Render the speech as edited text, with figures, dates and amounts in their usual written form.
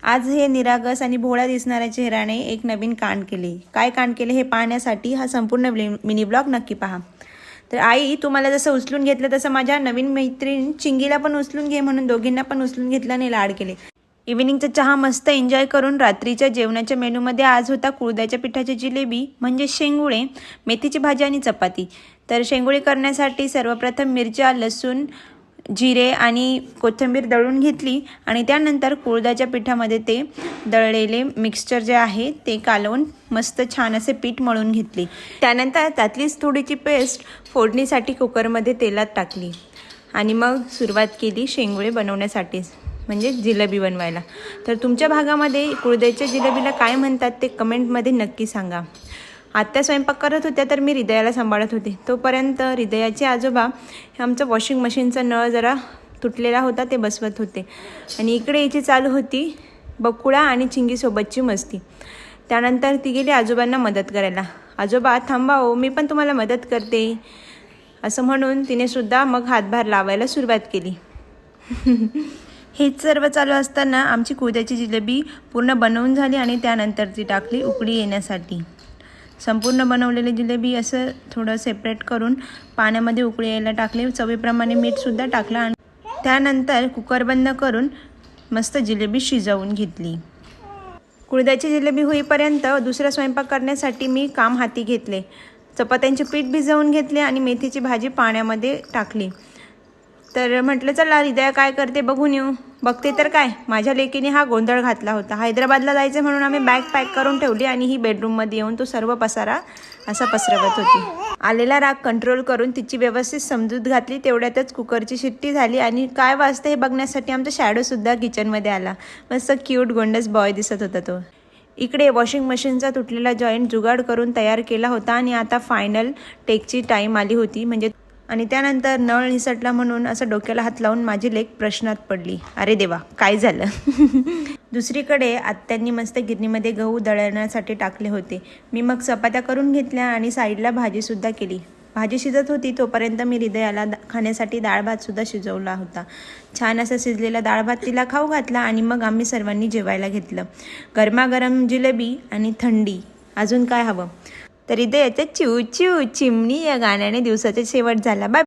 आज हे निरागस आणि भोळा दिसणाऱ्या चेहऱ्याने एक नवीन कांड केले. काय कांड केले हे पाहण्यासाठी हा संपूर्ण मिनी ब्लॉग नक्की पहा. तर आई, तू मला जसं उचलून घेतलं तसं माझ्या नवीन मैत्रीण चिंगीला पण उचलून घे म्हणून दोघींना पण उचलून घेतलं आणि लाड केले. इव्हिनिंगचा चहा मस्त एन्जॉय करून रात्रीच्या जेवणाच्या मेनूमध्ये आज होता कुळथाच्या पिठाची जिलेबी म्हणजे शेंगुळे, मेथीची भाजी आणि चपाती. तर शेंगुळे करण्यासाठी सर्वप्रथम मिरच्या, लसूण, जिरे आणि कोथिंबीर दळून घेतली आणि त्यानंतर कुळथाच्या पिठामध्ये ते दळलेले मिक्सचर जे आहे ते कालवून मस्त छान असे पीठ मळून घेतली. त्यानंतर त्यातलीच थोडीची पेस्ट फोडणीसाठी कुकरमध्ये तेलात टाकली आणि मग सुरुवात केली शेंगुळे बनवण्यासाठी म्हणजे जिलेबी बनवायला. तर तुमच्या भागामध्ये कुळथाच्या जिलेबीला काय म्हणतात ते कमेंटमध्ये नक्की सांगा. आत्या स्वयंपाक करत होत्या तर मी हृदयाला सांभाळत होते. तोपर्यंत हृदयाचे आजोबा आमचं वॉशिंग मशीनचा नळ जरा तुटलेला होता ते बसवत होते आणि इकडे याची चालू होती बकुळा आणि चिंगीसोबतची मस्ती. त्यानंतर ती गेली आजोबांना मदत करायला. आजोबा थांबा हो, मी पण तुम्हाला मदत करते असं म्हणून तिने सुद्धा मग हातभार लावायला सुरुवात केली. हेच सर्व चालू असताना आमची कुळथाची जिलेबी पूर्ण बनवून झाली आणि त्यानंतर ती टाकली उकळी येण्यासाठी. संपूर्ण बनवलेली जिलेबी असं थोडं सेपरेट करून पाण्यामध्ये उकळी यायला टाकले. चवीप्रमाणे मीठसुद्धा टाकलं आणि त्यानंतर कुकर बंद करून मस्त जिलेबी शिजवून घेतली. कुळथाची जिलेबी होईपर्यंत दुसरा स्वयंपाक करण्यासाठी मी काम हाती घेतले. चपात्यांचे पीठ भिजवून घेतले आणि मेथीची भाजी पाण्यामध्ये टाकली. तर म्हटलं चला हृदया काय करते बघून येऊ. बघते तर काय, माझ्या लेकीने हा गोंधळ घातला होता. हैदराबादला जायचं म्हणून आम्ही बॅग पॅक करून ठेवली आणि ही बेडरूममध्ये येऊन तो सर्व पसारा असा पसरवत होती. आलेला राग कंट्रोल करून तिची व्यवस्थित समजूत घातली. तेवढ्यातच कुकरची शिट्टी झाली आणि काय वाजते हे बघण्यासाठी आमचा शॅडोसुद्धा किचनमध्ये आला. मस्त क्यूट गोंडस बॉय दिसत होता तो. इकडे वॉशिंग मशीनचा तुटलेला जॉईंट जुगाड करून तयार केला होता आणि आता फायनल टेकची टाईम आली होती म्हणजे आणि त्यानंतर नळ निसटला म्हणून असं डोक्याला हात लावून माझी लेक प्रश्नात पडली. अरे देवा, काय झालं? दुसरीकडे आत्यांनी मस्त गिरणीमध्ये गहू दळण्यासाठी टाकले होते. मी मग चपात्या करून घेतल्या आणि साईडला भाजीसुद्धा केली. भाजी शिजत होती तोपर्यंत मी हृदयाला खाण्यासाठी डाळ भातसुद्धा शिजवला होता. छान असा शिजलेला डाळ भात तिला खाऊ घातला आणि मग आम्ही सर्वांनी जेवायला घेतलं. गरमागरम जिलेबी आणि थंडी, अजून काय हवं? तर हृदयाचं चिव चिव चिमणी या गाण्याने दिवसाचा शेवट झाला. बाय.